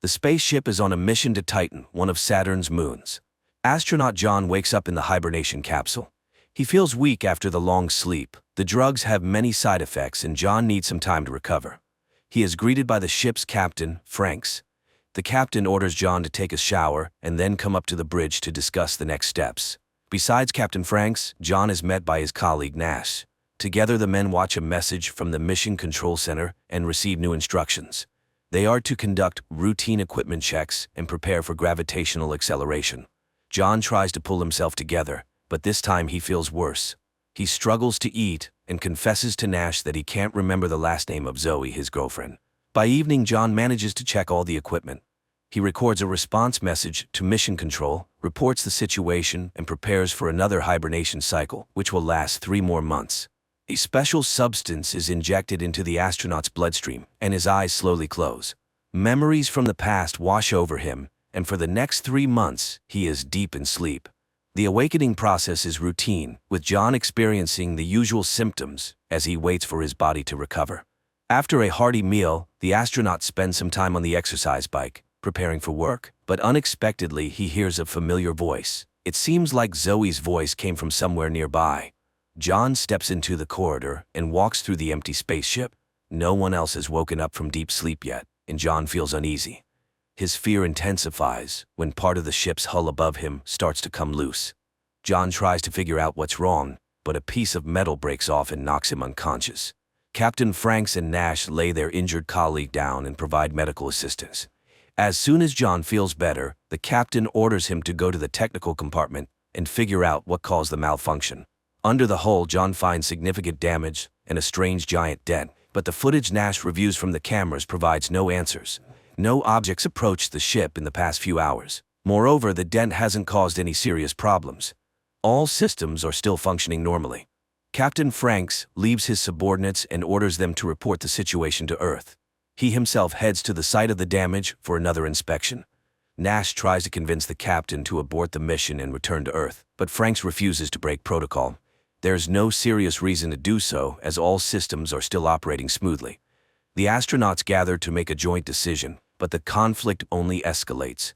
The spaceship is on a mission to Titan, one of Saturn's moons. Astronaut John wakes up in the hibernation capsule. He feels weak after the long sleep. The drugs have many side effects and John needs some time to recover. He is greeted by the ship's captain, Franks. The captain orders John to take a shower and then come up to the bridge to discuss the next steps. Besides Captain Franks, John is met by his colleague Nash. Together the men watch a message from the Mission Control Center and receive new instructions. They are to conduct routine equipment checks and prepare for gravitational acceleration. John tries to pull himself together, but this time he feels worse. He struggles to eat and confesses to Nash that he can't remember the last name of Zoe, his girlfriend. By evening, John manages to check all the equipment. He records a response message to Mission Control, reports the situation, and prepares for another hibernation cycle, which will last 3 more months. A special substance is injected into the astronaut's bloodstream, and his eyes slowly close. Memories from the past wash over him, and for the next 3 months, he is deep in sleep. The awakening process is routine, with John experiencing the usual symptoms as he waits for his body to recover. After a hearty meal, the astronaut spends some time on the exercise bike, preparing for work, but unexpectedly he hears a familiar voice. It seems like Zoe's voice came from somewhere nearby. John steps into the corridor and walks through the empty spaceship. No one else has woken up from deep sleep yet, and John feels uneasy. His fear intensifies when part of the ship's hull above him starts to come loose. John tries to figure out what's wrong, but a piece of metal breaks off and knocks him unconscious. Captain Franks and Nash lay their injured colleague down and provide medical assistance. As soon as John feels better, the captain orders him to go to the technical compartment and figure out what caused the malfunction. Under the hull, John finds significant damage and a strange giant dent, but the footage Nash reviews from the cameras provides no answers. No objects approached the ship in the past few hours. Moreover, the dent hasn't caused any serious problems. All systems are still functioning normally. Captain Franks leaves his subordinates and orders them to report the situation to Earth. He himself heads to the site of the damage for another inspection. Nash tries to convince the captain to abort the mission and return to Earth, but Franks refuses to break protocol. There's no serious reason to do so, as all systems are still operating smoothly. The astronauts gather to make a joint decision, but the conflict only escalates.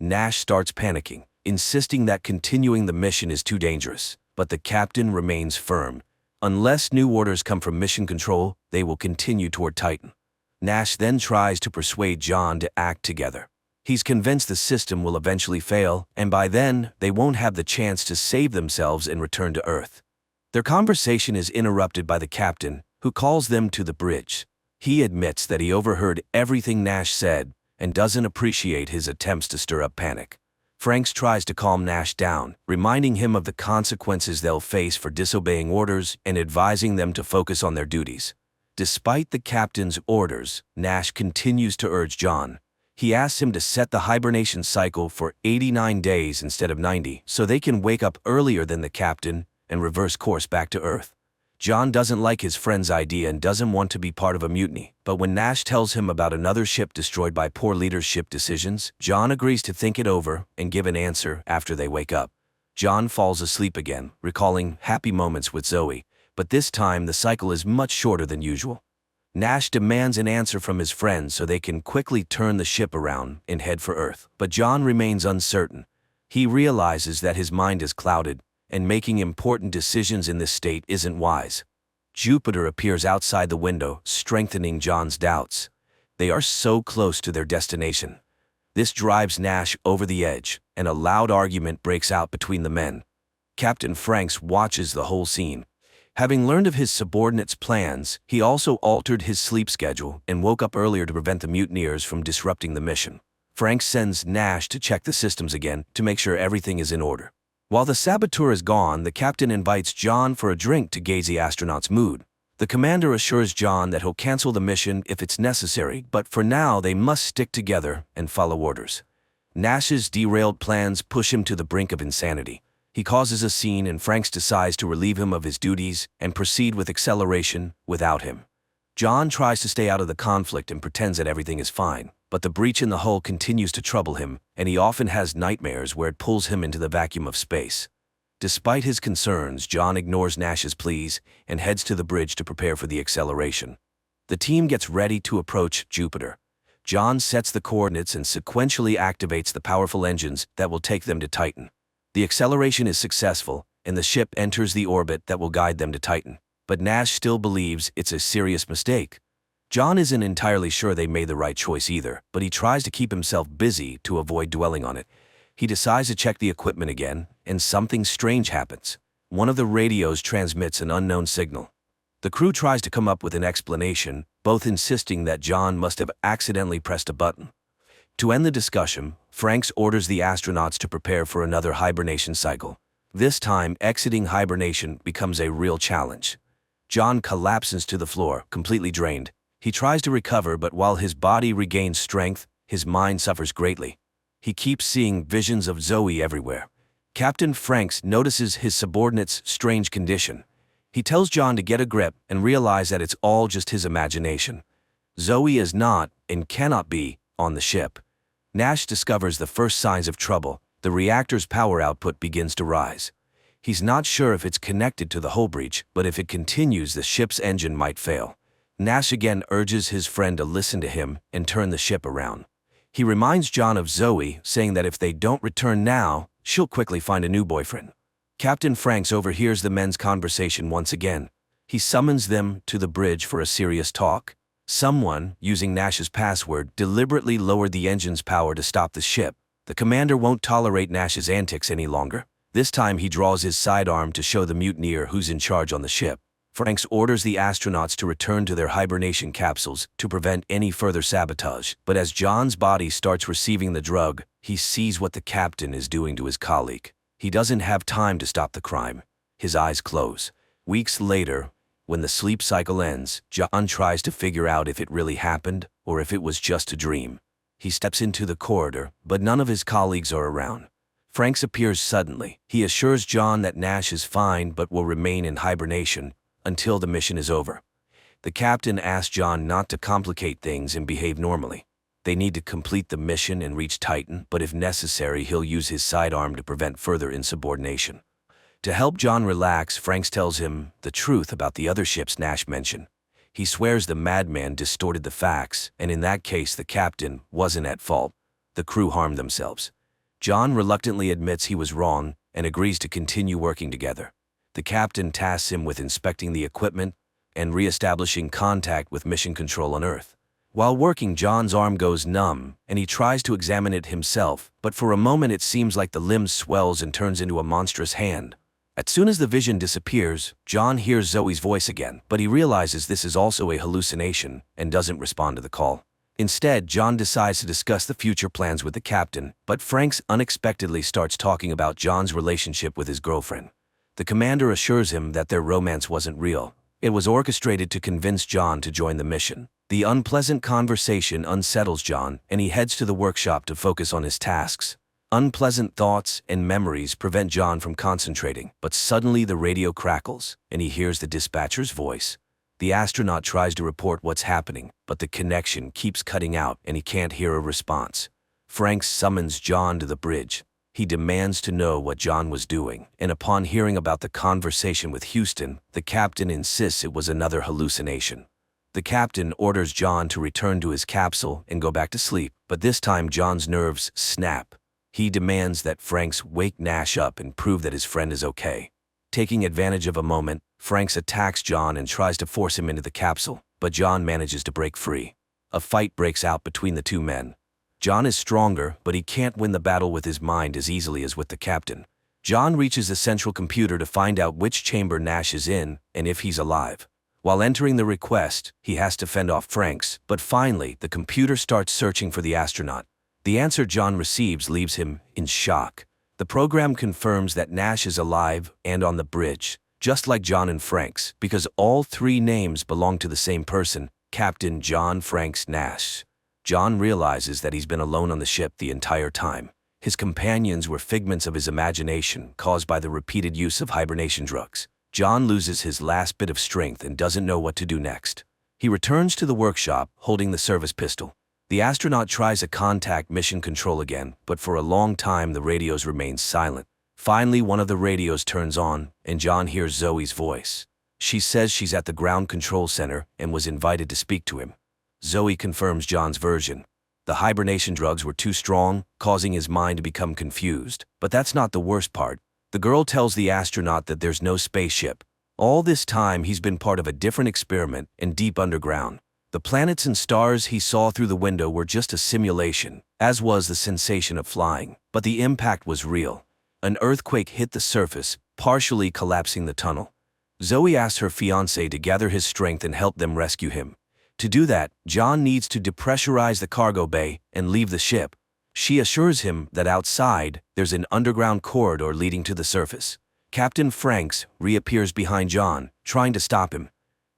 Nash starts panicking, insisting that continuing the mission is too dangerous, but the captain remains firm. Unless new orders come from Mission Control, they will continue toward Titan. Nash then tries to persuade John to act together. He's convinced the system will eventually fail, and by then, they won't have the chance to save themselves and return to Earth. Their conversation is interrupted by the captain, who calls them to the bridge. He admits that he overheard everything Nash said and doesn't appreciate his attempts to stir up panic. Franks tries to calm Nash down, reminding him of the consequences they'll face for disobeying orders and advising them to focus on their duties. Despite the captain's orders, Nash continues to urge John. He asks him to set the hibernation cycle for 89 days instead of 90 so they can wake up earlier than the captain and reverse course back to Earth. John doesn't like his friend's idea and doesn't want to be part of a mutiny, but when Nash tells him about another ship destroyed by poor leadership decisions, John agrees to think it over and give an answer after they wake up. John falls asleep again, recalling happy moments with Zoe, but this time the cycle is much shorter than usual. Nash demands an answer from his friends so they can quickly turn the ship around and head for Earth, but John remains uncertain. He realizes that his mind is clouded, and making important decisions in this state isn't wise. Jupiter appears outside the window, strengthening John's doubts. They are so close to their destination. This drives Nash over the edge, and a loud argument breaks out between the men. Captain Franks watches the whole scene. Having learned of his subordinates' plans, he also altered his sleep schedule and woke up earlier to prevent the mutineers from disrupting the mission. Franks sends Nash to check the systems again to make sure everything is in order. While the saboteur is gone, the captain invites John for a drink to gauge the astronaut's mood. The commander assures John that he'll cancel the mission if it's necessary, but for now they must stick together and follow orders. Nash's derailed plans push him to the brink of insanity. He causes a scene and Franks decides to relieve him of his duties and proceed with acceleration without him. John tries to stay out of the conflict and pretends that everything is fine, but the breach in the hull continues to trouble him, and he often has nightmares where it pulls him into the vacuum of space. Despite his concerns, John ignores Nash's pleas and heads to the bridge to prepare for the acceleration. The team gets ready to approach Jupiter. John sets the coordinates and sequentially activates the powerful engines that will take them to Titan. The acceleration is successful, and the ship enters the orbit that will guide them to Titan. But Nash still believes it's a serious mistake. John isn't entirely sure they made the right choice either, but he tries to keep himself busy to avoid dwelling on it. He decides to check the equipment again, and something strange happens. One of the radios transmits an unknown signal. The crew tries to come up with an explanation, both insisting that John must have accidentally pressed a button. To end the discussion, Franks orders the astronauts to prepare for another hibernation cycle. This time, exiting hibernation becomes a real challenge. John collapses to the floor, completely drained. He tries to recover, but while his body regains strength, his mind suffers greatly. He keeps seeing visions of Zoe everywhere. Captain Franks notices his subordinate's strange condition. He tells John to get a grip and realize that it's all just his imagination. Zoe is not, and cannot be, on the ship. Nash discovers the first signs of trouble. The reactor's power output begins to rise. He's not sure if it's connected to the hull breach, but if it continues, the ship's engine might fail. Nash again urges his friend to listen to him and turn the ship around. He reminds John of Zoe, saying that if they don't return now, she'll quickly find a new boyfriend. Captain Franks overhears the men's conversation once again. He summons them to the bridge for a serious talk. Someone, using Nash's password, deliberately lowered the engine's power to stop the ship. The commander won't tolerate Nash's antics any longer. This time he draws his sidearm to show the mutineer who's in charge on the ship. Franks orders the astronauts to return to their hibernation capsules to prevent any further sabotage. But as John's body starts receiving the drug, he sees what the captain is doing to his colleague. He doesn't have time to stop the crime. His eyes close. Weeks later, when the sleep cycle ends, John tries to figure out if it really happened or if it was just a dream. He steps into the corridor, but none of his colleagues are around. Franks appears suddenly. He assures John that Nash is fine but will remain in hibernation until the mission is over. The captain asks John not to complicate things and behave normally. They need to complete the mission and reach Titan, but if necessary, he'll use his sidearm to prevent further insubordination. To help John relax, Franks tells him the truth about the other ships Nash mentioned. He swears the madman distorted the facts, and in that case the captain wasn't at fault. The crew harmed themselves. John reluctantly admits he was wrong and agrees to continue working together. The captain tasks him with inspecting the equipment and re-establishing contact with mission control on Earth. While working, John's arm goes numb, and he tries to examine it himself, but for a moment it seems like the limb swells and turns into a monstrous hand. As soon as the vision disappears, John hears Zoe's voice again, but he realizes this is also a hallucination and doesn't respond to the call. Instead, John decides to discuss the future plans with the captain, but Franks unexpectedly starts talking about John's relationship with his girlfriend. The commander assures him that their romance wasn't real. It was orchestrated to convince John to join the mission. The unpleasant conversation unsettles John, and he heads to the workshop to focus on his tasks. Unpleasant thoughts and memories prevent John from concentrating, but suddenly the radio crackles, and he hears the dispatcher's voice. The astronaut tries to report what's happening, but the connection keeps cutting out and he can't hear a response. Franks summons John to the bridge. He demands to know what John was doing, and upon hearing about the conversation with Houston, the captain insists it was another hallucination. The captain orders John to return to his capsule and go back to sleep, but this time John's nerves snap. He demands that Franks wake Nash up and prove that his friend is okay. Taking advantage of a moment, Franks attacks John and tries to force him into the capsule, but John manages to break free. A fight breaks out between the two men. John is stronger, but he can't win the battle with his mind as easily as with the captain. John reaches the central computer to find out which chamber Nash is in and if he's alive. While entering the request, he has to fend off Franks, but finally, the computer starts searching for the astronaut. The answer John receives leaves him in shock. The program confirms that Nash is alive and on the bridge, just like John and Franks, because all three names belong to the same person, Captain John Franks Nash. John realizes that he's been alone on the ship the entire time. His companions were figments of his imagination caused by the repeated use of hibernation drugs. John loses his last bit of strength and doesn't know what to do next. He returns to the workshop, holding the service pistol. The astronaut tries to contact mission control again, but for a long time the radios remain silent. Finally, one of the radios turns on, and John hears Zoe's voice. She says she's at the ground control center and was invited to speak to him. Zoe confirms John's version. The hibernation drugs were too strong, causing his mind to become confused. But that's not the worst part. The girl tells the astronaut that there's no spaceship. All this time he's been part of a different experiment in deep underground. The planets and stars he saw through the window were just a simulation, as was the sensation of flying. But the impact was real. An earthquake hit the surface, partially collapsing the tunnel. Zoe asks her fiancé to gather his strength and help them rescue him. To do that, John needs to depressurize the cargo bay and leave the ship. She assures him that outside, there's an underground corridor leading to the surface. Captain Franks reappears behind John, trying to stop him.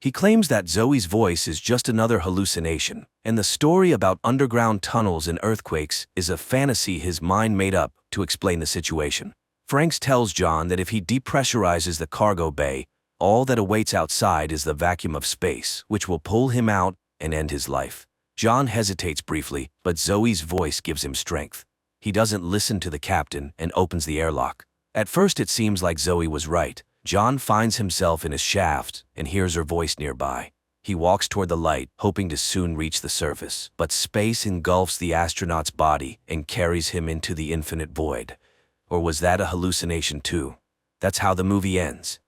He claims that Zoe's voice is just another hallucination, and the story about underground tunnels and earthquakes is a fantasy his mind made up to explain the situation. Franks tells John that if he depressurizes the cargo bay, all that awaits outside is the vacuum of space, which will pull him out and end his life. John hesitates briefly, but Zoe's voice gives him strength. He doesn't listen to the captain and opens the airlock. At first it seems like Zoe was right. John finds himself in his shaft and hears her voice nearby. He walks toward the light, hoping to soon reach the surface. But space engulfs the astronaut's body and carries him into the infinite void. Or was that a hallucination too? That's how the movie ends.